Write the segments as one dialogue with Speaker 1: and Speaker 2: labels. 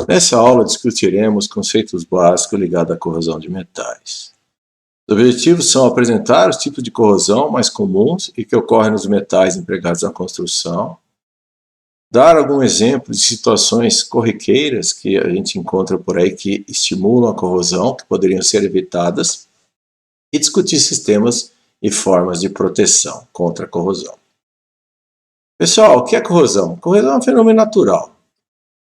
Speaker 1: Nessa aula discutiremos conceitos básicos ligados à corrosão de metais. Os objetivos são apresentar os tipos de corrosão mais comuns e que ocorrem nos metais empregados na construção, dar algum exemplo de situações corriqueiras que a gente encontra por aí que estimulam a corrosão, que poderiam ser evitadas, e discutir sistemas e formas de proteção contra a corrosão. Pessoal, o que é corrosão? Corrosão é um fenômeno natural.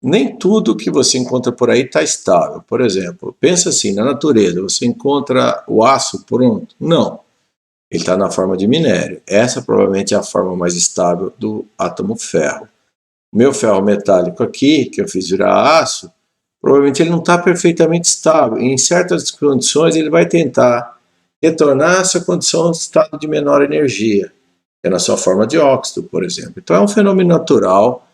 Speaker 1: Nem tudo que você encontra por aí está estável. Por exemplo, pensa assim, na natureza, você encontra o aço pronto? Não. Ele está na forma de minério. Essa provavelmente é a forma mais estável do átomo ferro. O meu ferro metálico aqui, que eu fiz virar aço, provavelmente ele não está perfeitamente estável. Em certas condições ele vai tentar retornar a sua condição de estado de menor energia, que é na sua forma de óxido, por exemplo. Então é um fenômeno natural,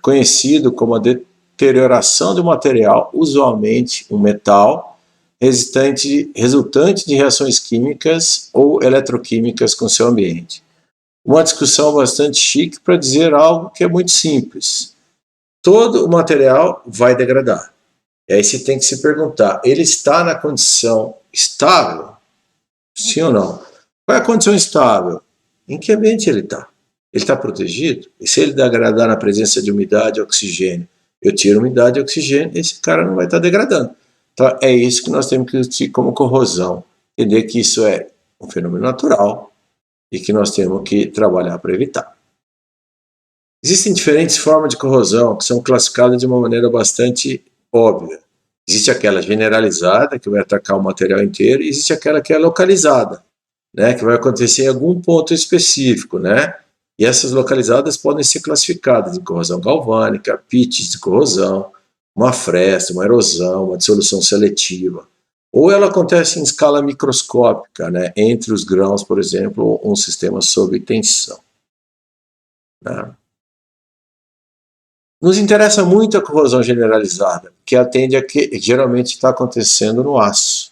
Speaker 1: conhecido como a deterioração do material, usualmente um metal, resultante de reações químicas ou eletroquímicas com seu ambiente. Uma discussão bastante chique para dizer algo que é muito simples. Todo o material vai degradar. E aí você tem que se perguntar, ele está na condição estável? Sim ou não? Qual é a condição estável? Em que ambiente ele está? Ele está protegido? E se ele degradar na presença de umidade e oxigênio? Eu tiro umidade e oxigênio, esse cara não vai estar degradando. Então é isso que nós temos que discutir como corrosão. Entender que isso é um fenômeno natural e que nós temos que trabalhar para evitar. Existem diferentes formas de corrosão que são classificadas de uma maneira bastante óbvia. Existe aquela generalizada, que vai atacar o material inteiro, e existe aquela que é localizada, né, que vai acontecer em algum ponto específico, né? E essas localizadas podem ser classificadas em corrosão galvânica, pitches de corrosão, uma fresta, uma erosão, uma dissolução seletiva. Ou ela acontece em escala microscópica, né, entre os grãos, por exemplo, um sistema sob tensão. Né? Nos interessa muito a corrosão generalizada, que atende a que geralmente está acontecendo no aço,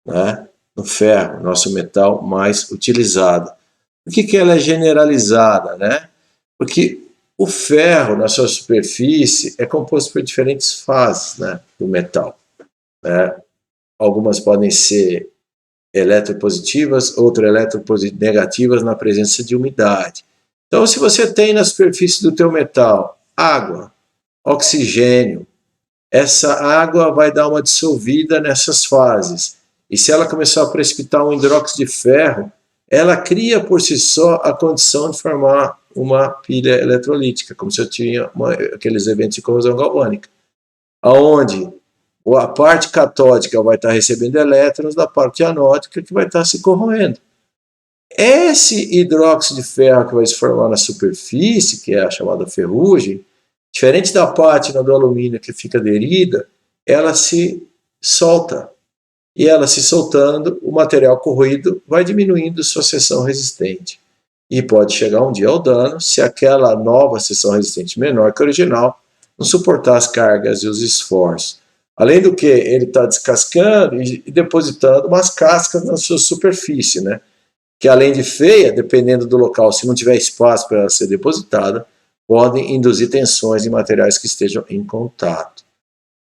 Speaker 1: né? No ferro, nosso metal mais utilizado. Por que ela é generalizada? Né? Porque o ferro, na sua superfície, é composto por diferentes fases, né, do metal. Né? Algumas podem ser eletropositivas, outras eletronegativas na presença de umidade. Então, se você tem na superfície do teu metal água, oxigênio, essa água vai dar uma dissolvida nessas fases. E se ela começar a precipitar um hidróxido de ferro, ela cria por si só a condição de formar uma pilha eletrolítica, como se eu tinha aqueles eventos de corrosão galvânica, aonde a parte catódica vai estar recebendo elétrons da parte anódica que vai estar se corroendo. Esse hidróxido de ferro que vai se formar na superfície, que é a chamada ferrugem, diferente da pátina do alumínio que fica aderida, ela se solta. E ela se soltando, o material corroído vai diminuindo sua seção resistente. E pode chegar um dia ao dano se aquela nova seção resistente menor que a original não suportar as cargas e os esforços. Além do que, ele está descascando e depositando umas cascas na sua superfície, né? Que além de feia, dependendo do local, se não tiver espaço para ela ser depositada, podem induzir tensões em materiais que estejam em contato.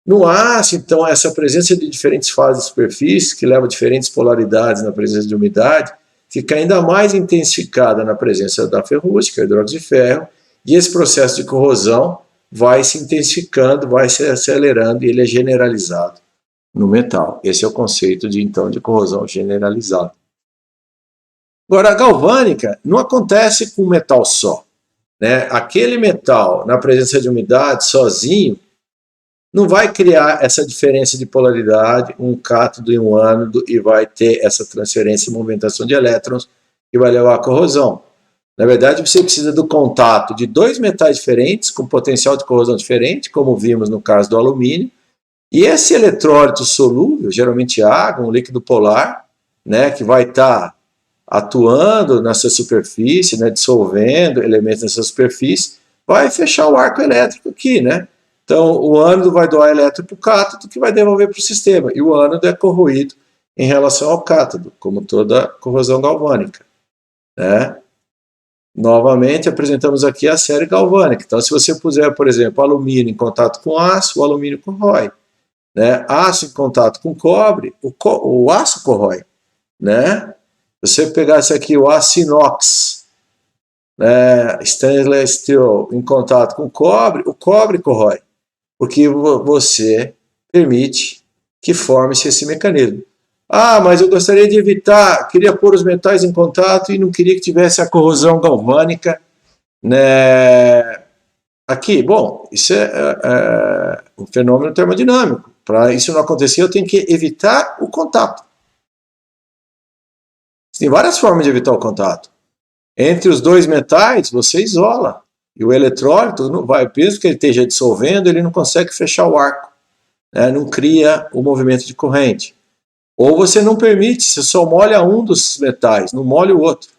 Speaker 1: No aço, então, essa presença de diferentes fases de superfície, que leva a diferentes polaridades na presença de umidade, fica ainda mais intensificada na presença da ferrugem, que é o hidróxido de ferro, e esse processo de corrosão vai se intensificando, vai se acelerando, e ele é generalizado no metal. Esse é o conceito de, então, de corrosão generalizada. Agora, a galvânica não acontece com um metal só. Né? Aquele metal, na presença de umidade, sozinho, não vai criar essa diferença de polaridade, um cátodo e um ânodo, e vai ter essa transferência e movimentação de elétrons que vai levar à corrosão. Na verdade, você precisa do contato de dois metais diferentes, com potencial de corrosão diferente, como vimos no caso do alumínio, e esse eletrólito solúvel, geralmente água, um líquido polar, né, que vai estar atuando nessa superfície, né, dissolvendo elementos nessa superfície, vai fechar o arco elétrico aqui, né? Então, o ânodo vai doar elétron para o cátodo, que vai devolver para o sistema. E o ânodo é corroído em relação ao cátodo, como toda corrosão galvânica. Né? novamente apresentamos aqui a série galvânica. Então, se você puser, por exemplo, alumínio em contato com aço, o alumínio corrói. Né? Aço em contato com cobre, o aço corrói. Né? Se você pegasse aqui o aço inox, né, stainless steel em contato com o cobre corrói, porque você permite que forme-se esse mecanismo. Ah, mas eu gostaria de evitar, queria pôr os metais em contato e não queria que tivesse a corrosão galvânica, né, aqui. Bom, isso é um fenômeno termodinâmico. Para isso não acontecer, eu tenho que evitar o contato. Tem várias formas de evitar o contato. Entre os dois metais, você isola. E o eletrólito, não vai, mesmo que ele esteja dissolvendo, ele não consegue fechar o arco. Né? Não cria o movimento de corrente. Ou você não permite, você só molha um dos metais, não molha o outro.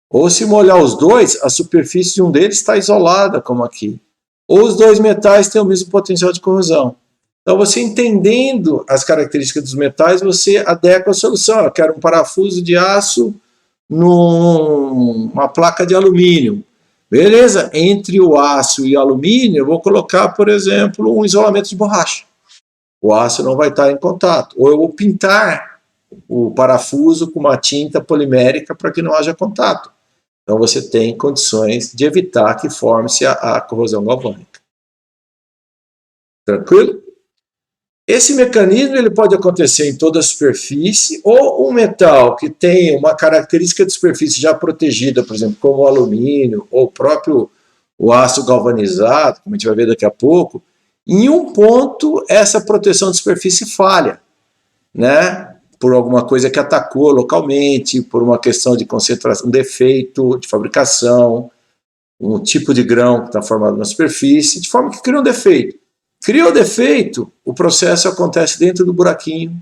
Speaker 1: Ou se molhar os dois, a superfície de um deles está isolada, como aqui. Ou os dois metais têm o mesmo potencial de corrosão. Então, você entendendo as características dos metais, você adequa a solução. Eu quero um parafuso de aço numa placa de alumínio. Beleza, entre o aço e o alumínio, eu vou colocar, por exemplo, um isolamento de borracha. O aço não vai estar em contato. Ou eu vou pintar o parafuso com uma tinta polimérica para que não haja contato. Então você tem condições de evitar que forme-se a corrosão galvânica. Tranquilo? Esse mecanismo ele pode acontecer em toda a superfície, ou um metal que tem uma característica de superfície já protegida, por exemplo, como o alumínio, ou o próprio o aço galvanizado, como a gente vai ver daqui a pouco, em um ponto essa proteção de superfície falha, né? Por alguma coisa que atacou localmente, por uma questão de concentração, um defeito de fabricação, um tipo de grão que está formado na superfície, de forma que cria um defeito. Criou defeito, o processo acontece dentro do buraquinho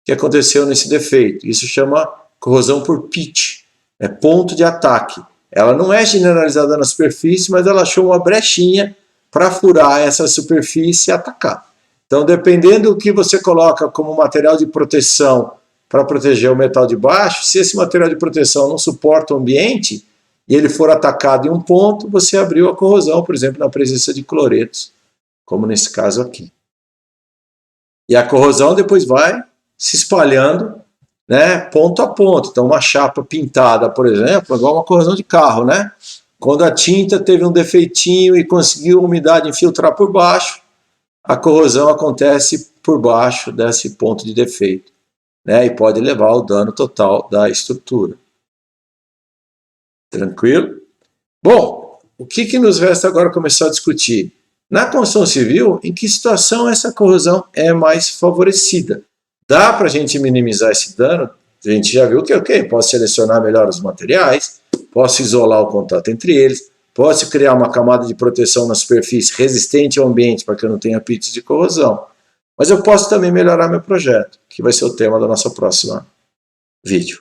Speaker 1: que aconteceu nesse defeito. Isso chama corrosão por pitch, é ponto de ataque. Ela não é generalizada na superfície, mas ela achou uma brechinha para furar essa superfície e atacar. Então, dependendo do que você coloca como material de proteção para proteger o metal de baixo, se esse material de proteção não suporta o ambiente e ele for atacado em um ponto, você abriu a corrosão, por exemplo, na presença de cloretos, como nesse caso aqui. E a corrosão depois vai se espalhando, né, ponto a ponto. Então, uma chapa pintada, por exemplo, é igual uma corrosão de carro, né? Quando a tinta teve um defeitinho e conseguiu a umidade infiltrar por baixo, a corrosão acontece por baixo desse ponto de defeito, né, e pode levar ao dano total da estrutura. Tranquilo? Bom, o que nos resta agora começar a discutir? Na construção civil, em que situação essa corrosão é mais favorecida? Dá para a gente minimizar esse dano? A gente já viu que, ok, posso selecionar melhor os materiais, posso isolar o contato entre eles, posso criar uma camada de proteção na superfície resistente ao ambiente para que eu não tenha picos de corrosão. Mas eu posso também melhorar meu projeto, que vai ser o tema da nossa próxima vídeo.